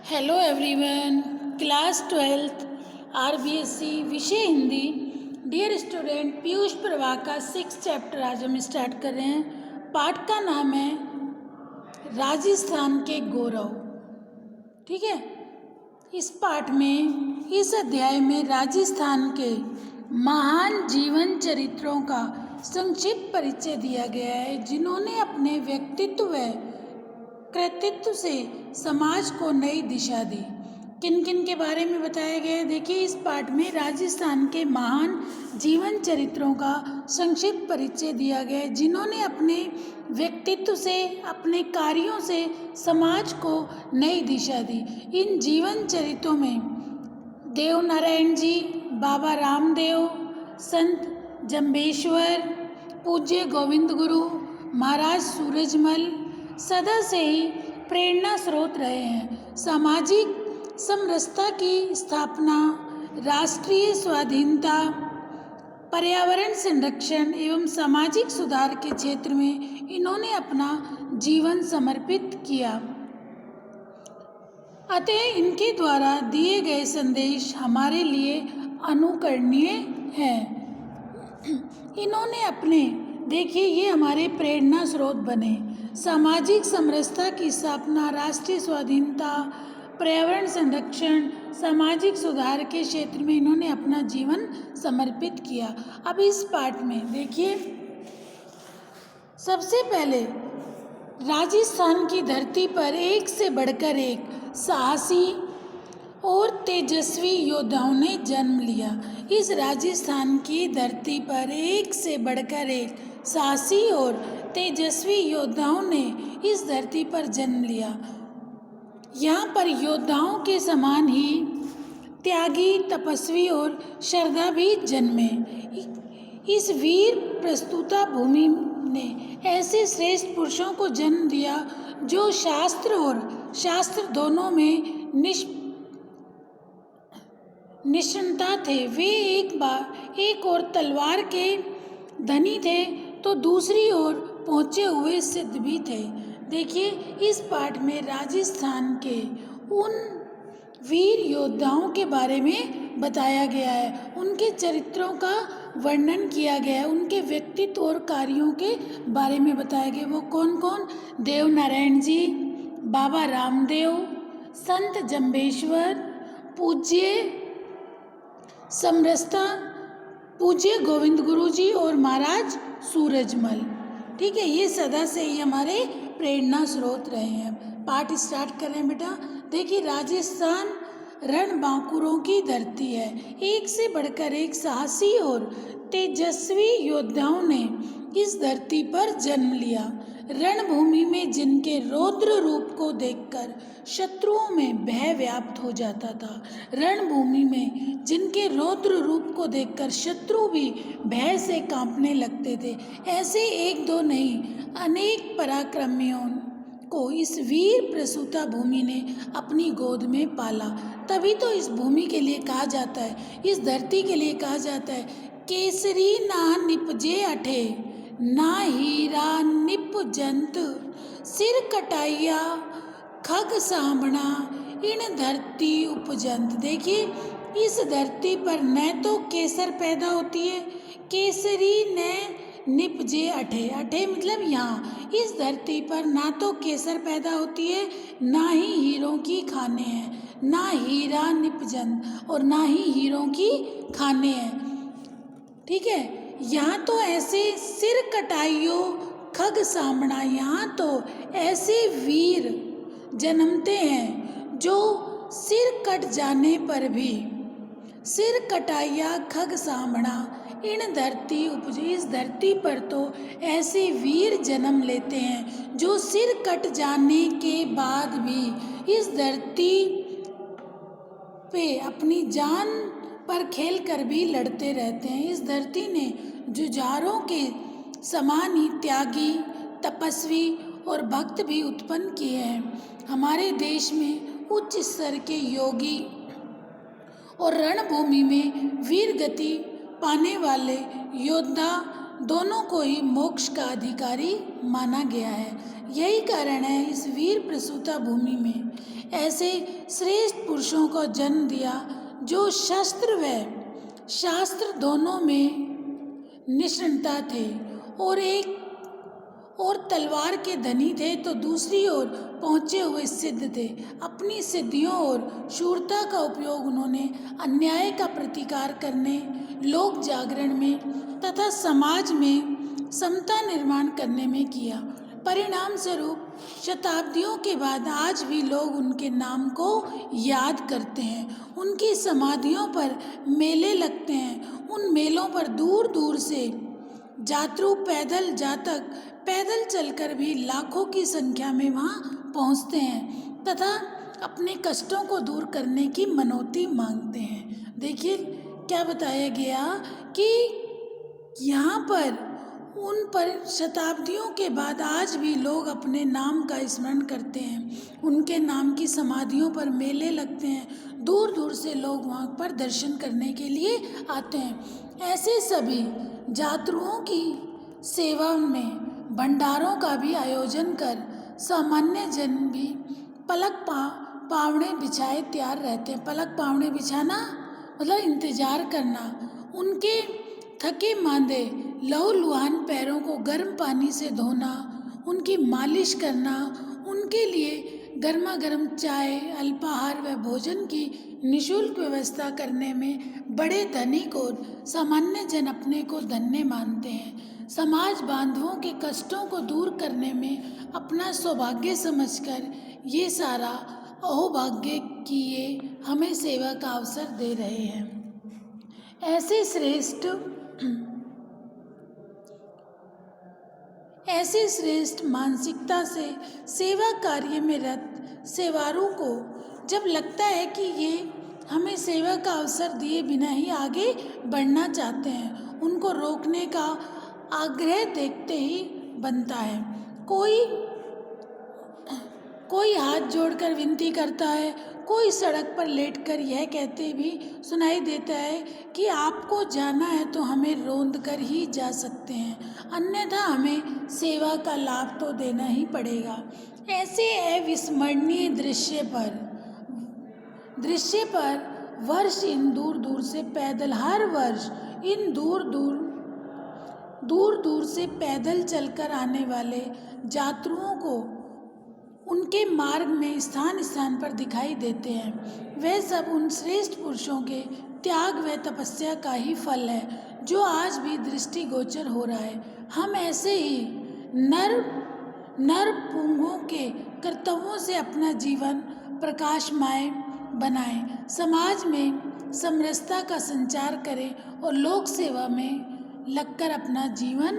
Hello everyone, class 12th RBSC विषय Hindi. Dear student, Piyush प्रवाह का 6th चैप्टर आज हम स्टार्ट कर रहे हैं। पाठ का नाम है राजस्थान के गौरव। ठीक है, इस पाठ में, इस अध्याय में राजस्थान के महान जीवन चरित्रों का संक्षिप्त परिचय दिया गया है, जिन्होंने अपने व्यक्तित्व व कृतित्व से समाज को नई दिशा दी। किन किन के बारे में बताया गया है? देखिए, इस पाठ में राजस्थान के महान जीवन चरित्रों का संक्षिप्त परिचय दिया गया है, जिन्होंने अपने व्यक्तित्व से, अपने कार्यों से समाज को नई दिशा दी। इन जीवन चरित्रों में देव नारायण जी, बाबा रामदेव, संत जम्बेश्वर, पूज्य गोविंद गुरु, महाराज सूरजमल सदा से ही प्रेरणा स्रोत रहे हैं। सामाजिक समरसता की स्थापना, राष्ट्रीय स्वाधीनता, पर्यावरण संरक्षण एवं सामाजिक सुधार के क्षेत्र में इन्होंने अपना जीवन समर्पित किया। अतः इनके द्वारा दिए गए संदेश हमारे लिए अनुकरणीय हैं। इन्होंने अपने, देखिए, ये हमारे प्रेरणा स्रोत बने। सामाजिक समरसता की स्थापना, राष्ट्रीय स्वाधीनता, पर्यावरण संरक्षण, सामाजिक सुधार के क्षेत्र में इन्होंने अपना जीवन समर्पित किया। अब इस पाठ में देखिए, सबसे पहले राजस्थान की धरती पर एक से बढ़कर एक साहसी और तेजस्वी योद्धाओं ने जन्म लिया। इस राजस्थान की धरती पर एक से बढ़कर एक साहसी और तेजस्वी योद्धाओं ने इस धरती पर जन्म लिया। यहाँ पर योद्धाओं के समान ही त्यागी, तपस्वी और श्रद्धा भी जन्मे। इस वीर प्रस्तुता भूमि ने ऐसे श्रेष्ठ पुरुषों को जन्म दिया जो शास्त्र और शास्त्र दोनों में निष्णात थे। वे एक और तलवार के धनी थे तो दूसरी ओर पहुँचे हुए सिद्ध भी थे। देखिए, इस पाठ में राजस्थान के उन वीर योद्धाओं के बारे में बताया गया है, उनके चरित्रों का वर्णन किया गया है, उनके व्यक्तित्व और कार्यों के बारे में बताया गया। वो कौन कौन? देव नारायण जी, बाबा रामदेव, संत जम्बेश्वर, पूज्य समरसता, पूज्य गोविंद गुरु जी और महाराज सूरजमल। ठीक है, ये सदा से ही हमारे प्रेरणा स्रोत रहे हैं। पाठ स्टार्ट कर रहे हैं बेटा। देखिए, राजस्थान रणबांकुरों की धरती है। एक से बढ़कर एक साहसी और तेजस्वी योद्धाओं ने इस धरती पर जन्म लिया। रणभूमि में जिनके रौद्र रूप को देखकर शत्रुओं में भय व्याप्त हो जाता था। रणभूमि में जिनके रौद्र रूप को देखकर शत्रु भी भय से कांपने लगते थे। ऐसे एक दो नहीं, अनेक पराक्रमियों को इस वीर प्रसूता भूमि ने अपनी गोद में पाला। तभी तो इस भूमि के लिए कहा जाता है, इस धरती के लिए कहा जाता है, केसरी ना निपजे अठे, ना हीरा निपजंत, सिर कटाइया खग सांभना, इन धरती उपजंत। देखिए, इस धरती पर न तो केसर पैदा होती है, केसरी न निपजे अठे, अठे मतलब यहाँ, इस धरती पर ना तो केसर पैदा होती है, ना ही हीरों की खाने हैं, ना हीरा निपजंत और ना ही हीरों की खाने हैं। ठीक है, यहाँ तो ऐसे सिर कटाइयो खग सांभना, यहाँ तो ऐसे वीर जन्मते हैं जो सिर कट जाने पर भी, सिर कटाइया खग सांभना, इन धरती उपजे, इस धरती पर तो ऐसे वीर जन्म लेते हैं जो सिर कट जाने के बाद भी इस धरती पे अपनी जान पर खेल कर भी लड़ते रहते हैं। इस धरती ने जुझारों के समान ही त्यागी, तपस्वी और भक्त भी उत्पन्न किए हैं। हमारे देश में उच्च स्तर के योगी और रणभूमि में वीर गति पाने वाले योद्धा दोनों को ही मोक्ष का अधिकारी माना गया है। यही कारण है इस वीर प्रसूता भूमि में ऐसे श्रेष्ठ पुरुषों को जन्म दिया जो शस्त्र व शास्त्र दोनों में निष्णात थे, और तलवार के धनी थे तो दूसरी ओर पहुँचे हुए सिद्ध थे। अपनी सिद्धियों और शूरता का उपयोग उन्होंने अन्याय का प्रतिकार करने, लोक जागरण में तथा समाज में समता निर्माण करने में किया। परिणाम स्वरूप शताब्दियों के बाद आज भी लोग उनके नाम को याद करते हैं। उनकी समाधियों पर मेले लगते हैं। उन मेलों पर दूर दूर से यात्रु जातक पैदल चलकर भी लाखों की संख्या में वहाँ पहुँचते हैं तथा अपने कष्टों को दूर करने की मनौती मांगते हैं। देखिए क्या बताया गया कि यहाँ पर उन पर शताब्दियों के बाद आज भी लोग अपने नाम का स्मरण करते हैं। उनके नाम की समाधियों पर मेले लगते हैं। दूर दूर से लोग वहाँ पर दर्शन करने के लिए आते हैं। ऐसे सभी यात्रुओं की सेवा में भंडारों का भी आयोजन कर सामान्य जन भी पलक पावड़े बिछाए तैयार रहते हैं। पलक पावड़े बिछाना मतलब इंतजार करना। उनके थके मांदे लहूलुहान पैरों को गर्म पानी से धोना, उनकी मालिश करना, उनके लिए गर्मा गर्म चाय, अल्पाहार व भोजन की निःशुल्क व्यवस्था करने में बड़े धनिक और सामान्य जन अपने को धन्य मानते हैं। समाज बांधवों के कष्टों को दूर करने में अपना सौभाग्य समझकर ये सारा अहोभाग्य की ये हमें सेवा का अवसर दे रहे हैं। ऐसी श्रेष्ठ मानसिकता से सेवा कार्य में रत सेवारू को जब लगता है कि ये हमें सेवा का अवसर दिए बिना ही आगे बढ़ना चाहते हैं, उनको रोकने का आग्रह देखते ही बनता है। कोई हाथ जोड़कर विनती करता है, कोई सड़क पर लेटकर यह कहते भी सुनाई देता है कि आपको जाना है तो हमें रौंद कर ही जा सकते हैं, अन्यथा हमें सेवा का लाभ तो देना ही पड़ेगा। ऐसे अविस्मरणीय दृश्य पर वर्ष इन दूर दूर से पैदल हर वर्ष इन दूर दूर से पैदल चलकर आने वाले यात्रुओं को उनके मार्ग में स्थान स्थान पर दिखाई देते हैं। वे सब उन श्रेष्ठ पुरुषों के त्याग व तपस्या का ही फल है जो आज भी दृष्टिगोचर हो रहा है। हम ऐसे ही नर पुंगों के कर्तव्यों से अपना जीवन प्रकाशमय बनाएं, समाज में समरसता का संचार करें और लोक सेवा में लगकर अपना जीवन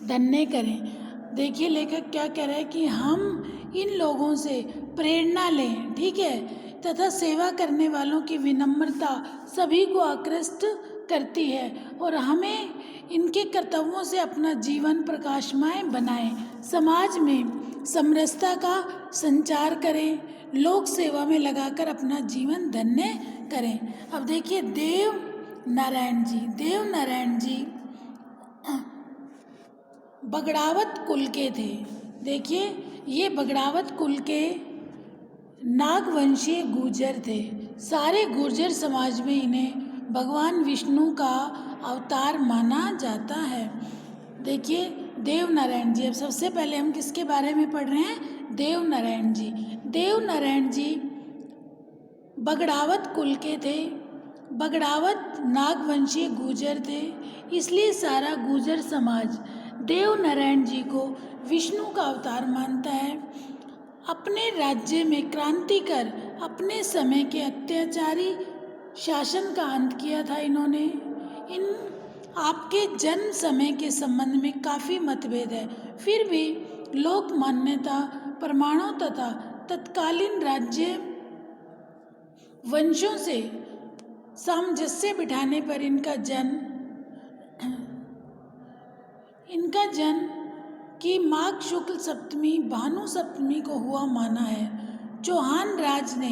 धन्य करें। देखिए लेखक क्या कह रहा है कि हम इन लोगों से प्रेरणा लें, ठीक है, तथा सेवा करने वालों की विनम्रता सभी को आकृष्ट करती है और हमें इनके कर्तव्यों से अपना जीवन प्रकाशमय बनाएं, समाज में समरसता का संचार करें, लोक सेवा में लगाकर अपना जीवन धन्य करें। अब देखिए देव नारायण जी बगड़ावत कुल के थे। देखिए ये बगड़ावत कुल के नागवंशीय गुर्जर थे। सारे गुर्जर समाज में इन्हें भगवान विष्णु का अवतार माना जाता है। देखिए देव नारायण जी, अब सबसे पहले हम किसके बारे में पढ़ रहे हैं? देव नारायण जी बगड़ावत कुल के थे। बगड़ावत नागवंशीय गुर्जर थे, इसलिए सारा गुर्जर समाज देव नारायण जी को विष्णु का अवतार मानता है। अपने राज्य में क्रांति कर अपने समय के अत्याचारी शासन का अंत किया था इन्होंने। आपके जन्म समय के संबंध में काफ़ी मतभेद है, फिर भी लोक मान्यता प्रमाणों तथा तत्कालीन राज्य वंशों से सामंजस्य बिठाने पर इनका जन्म की माघ शुक्ल सप्तमी भानु सप्तमी को हुआ माना है। चौहान राज ने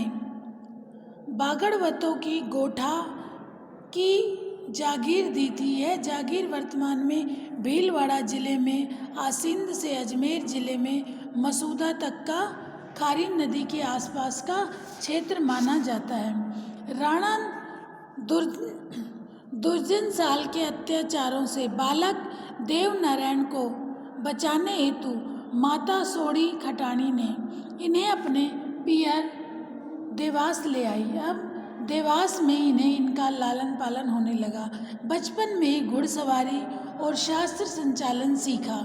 बागड़वतों की गोठा की जागीर दी थी। यह जागीर वर्तमान में भीलवाड़ा जिले में आसिंद से अजमेर जिले में मसूदा तक का खारी नदी के आसपास का क्षेत्र माना जाता है। राणा दुर्जन साल के अत्याचारों से बालक देवनारायण को बचाने हेतु माता सोड़ी खटाणी ने इन्हें अपने पियर देवास ले आई। अब देवास में इन्हें इनका लालन पालन होने लगा। बचपन में घुड़सवारी और शास्त्र संचालन सीखा।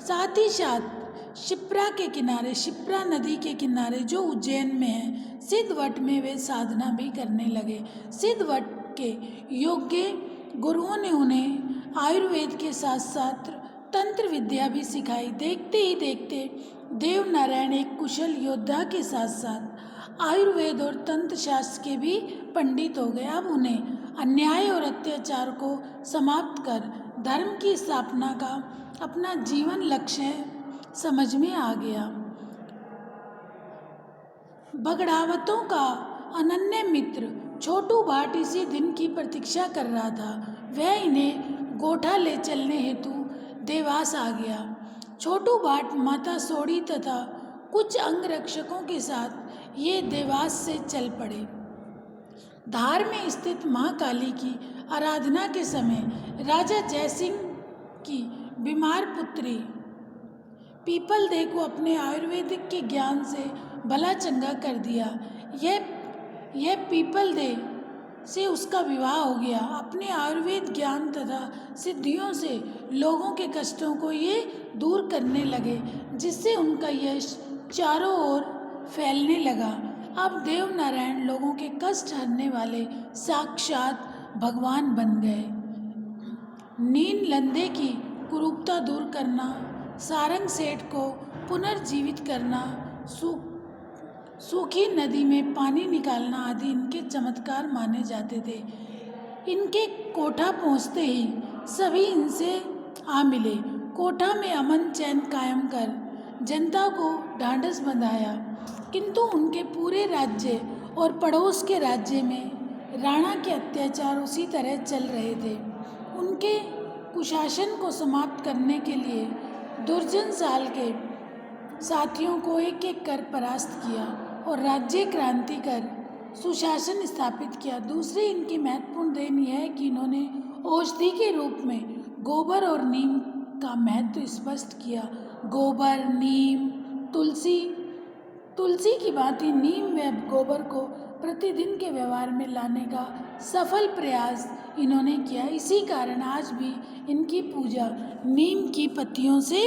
साथ ही साथ शिप्रा नदी के किनारे जो उज्जैन में है सिद्धवट में वे साधना भी करने लगे। सिद्धवट के योग्य गुरुओं ने उन्हें आयुर्वेद के साथ साथ तंत्र विद्या भी सिखाई। देखते ही देखते देवनारायण एक कुशल योद्धा के साथ साथ आयुर्वेद और तंत्र शास्त्र के भी पंडित हो गए। अब उन्हें अन्याय और अत्याचार को समाप्त कर धर्म की स्थापना का अपना जीवन लक्ष्य समझ में आ गया। बगड़ावतों का अनन्य मित्र छोटू भाट इसी दिन की प्रतीक्षा कर रहा था। वह इन्हें गोठा ले चलने हेतु देवास आ गया। छोटू भाट माता सोड़ी तथा कुछ अंगरक्षकों के साथ ये देवास से चल पड़े। धार में स्थित महाकाली की आराधना के समय राजा जयसिंह की बीमार पुत्री पीपल देव को अपने आयुर्वेदिक के ज्ञान से भला चंगा कर दिया। यह पीपल देव से उसका विवाह हो गया। अपने आयुर्वेद ज्ञान तथा सिद्धियों से लोगों के कष्टों को ये दूर करने लगे, जिससे उनका यश चारों ओर फैलने लगा। अब देवनारायण लोगों के कष्ट हरने वाले साक्षात भगवान बन गए। नीन लंदे की कुरूपता दूर करना, सारंग सेठ को पुनर्जीवित करना, सूखी नदी में पानी निकालना आदि इनके चमत्कार माने जाते थे। इनके कोठा पहुंचते ही सभी इनसे आ मिले। कोठा में अमन चैन कायम कर जनता को ढांढस बंधाया, किंतु उनके पूरे राज्य और पड़ोस के राज्य में राणा के अत्याचार उसी तरह चल रहे थे। उनके कुशासन को समाप्त करने के लिए दुर्जन साल के साथियों को एक एक कर परास्त किया और राज्य क्रांति कर सुशासन स्थापित किया। दूसरी इनकी महत्वपूर्ण देन यह है कि इन्होंने औषधि के रूप में गोबर और नीम का महत्व स्पष्ट किया। गोबर, नीम, तुलसी की भांति नीम व गोबर को प्रतिदिन के व्यवहार में लाने का सफल प्रयास इन्होंने किया। इसी कारण आज भी इनकी पूजा नीम की पत्तियों से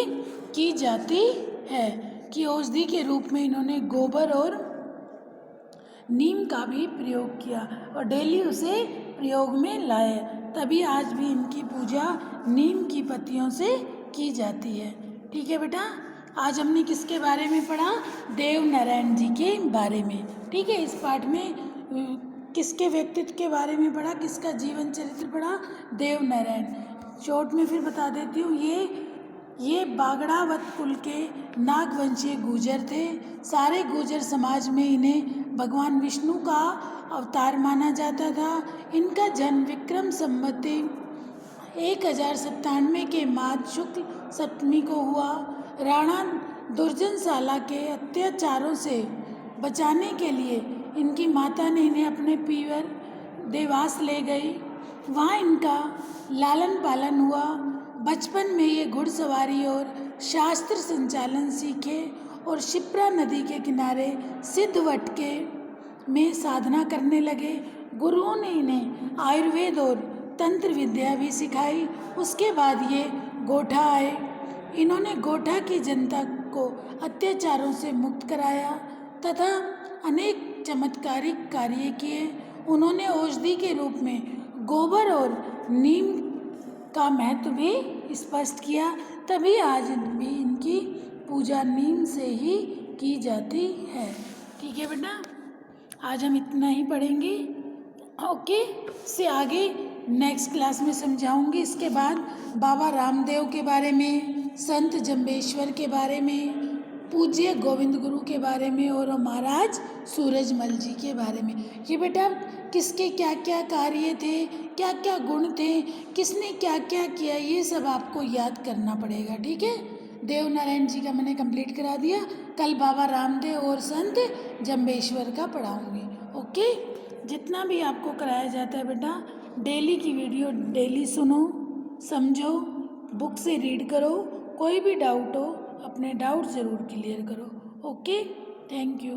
की जाती है कि औषधि के रूप में इन्होंने गोबर और नीम का भी प्रयोग किया और डेली उसे प्रयोग में लाए। तभी आज भी इनकी पूजा नीम की पत्तियों से की जाती है। ठीक है बेटा, आज हमने किसके बारे में पढ़ा? देवनारायण जी के बारे में। ठीक है, इस पाठ में किसके व्यक्तित्व के बारे में पढ़ा, किसका जीवन चरित्र पढ़ा? देवनारायण। शॉर्ट में फिर बता देती हूँ, ये बागड़ावत कुल के नागवंशीय गुर्जर थे। सारे गुर्जर समाज में इन्हें भगवान विष्णु का अवतार माना जाता था। इनका जन्म विक्रम संवत 1097 के माघ शुक्ल सप्तमी को हुआ। राणा दुर्जनशाला के अत्याचारों से बचाने के लिए इनकी माता ने इन्हें अपने पीवर देवास ले गई। वहाँ इनका लालन पालन हुआ। बचपन में ये घुड़सवारी और शास्त्र संचालन सीखे और शिप्रा नदी के किनारे सिद्धवट के में साधना करने लगे। गुरुओं ने इन्हें आयुर्वेद और तंत्र विद्या भी सिखाई। उसके बाद ये गोठा आए। इन्होंने गोठा की जनता को अत्याचारों से मुक्त कराया तथा अनेक चमत्कारिक कार्य किए। उन्होंने औषधि के रूप में गोबर और नीम का महत्व भी स्पष्ट किया। तभी आज भी इनकी पूजा नीम से ही की जाती है। ठीक है बेटा, आज हम इतना ही पढ़ेंगे। ओके, से आगे नेक्स्ट क्लास में समझाऊंगी। इसके बाद बाबा रामदेव के बारे में, संत जम्बेश्वर के बारे में, पूज्य गोविंद गुरु के बारे में और महाराज सूरजमल जी के बारे में। ये बेटा किसके क्या क्या कार्य थे, क्या क्या गुण थे, किसने क्या क्या किया, ये सब आपको याद करना पड़ेगा। ठीक है, देवनारायण जी का मैंने कंप्लीट करा दिया। कल बाबा रामदेव और संत जम्बेश्वर का पढ़ाऊँगी। ओके, जितना भी आपको कराया जाता है बेटा, डेली की वीडियो डेली सुनो, समझो, बुक से रीड करो। कोई भी डाउट हो अपने डाउट ज़रूर क्लियर करो। Okay, thank you.